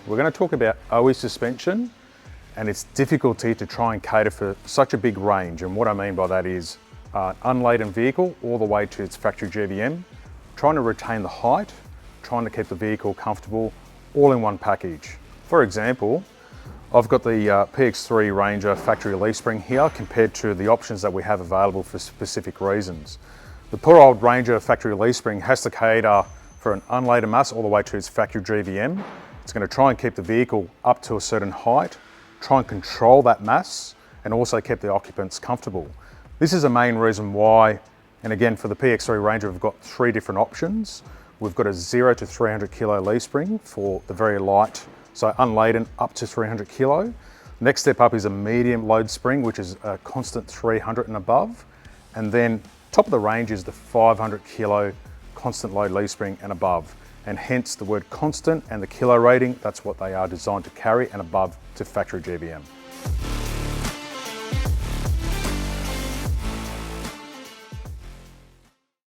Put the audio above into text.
We're going to talk about OE suspension and its difficulty to try and cater for such a big range. And what I mean by that is unladen vehicle all the way to its factory GVM, trying to retain the height, trying to keep the vehicle comfortable, all in one package. For example, I've got the PX3 Ranger factory leaf spring here compared to the options that we have available for specific reasons. The poor old Ranger factory leaf spring has to cater for an unladen mass all the way to its factory GVM. It's going to try and keep the vehicle up to a certain height, try and control that mass, and also keep the occupants comfortable. This is the main reason why, and again for the PX3 Ranger we've got three different options. We've got a 0 to 300 kilo leaf spring for the very light, so unladen up to 300 kilo. Next step up is a medium load spring, which is a constant 300 and above. And then top of the range is the 500 kilo constant load leaf spring and above. And hence the word constant and the kilo rating, that's what they are designed to carry and above to factory GVM.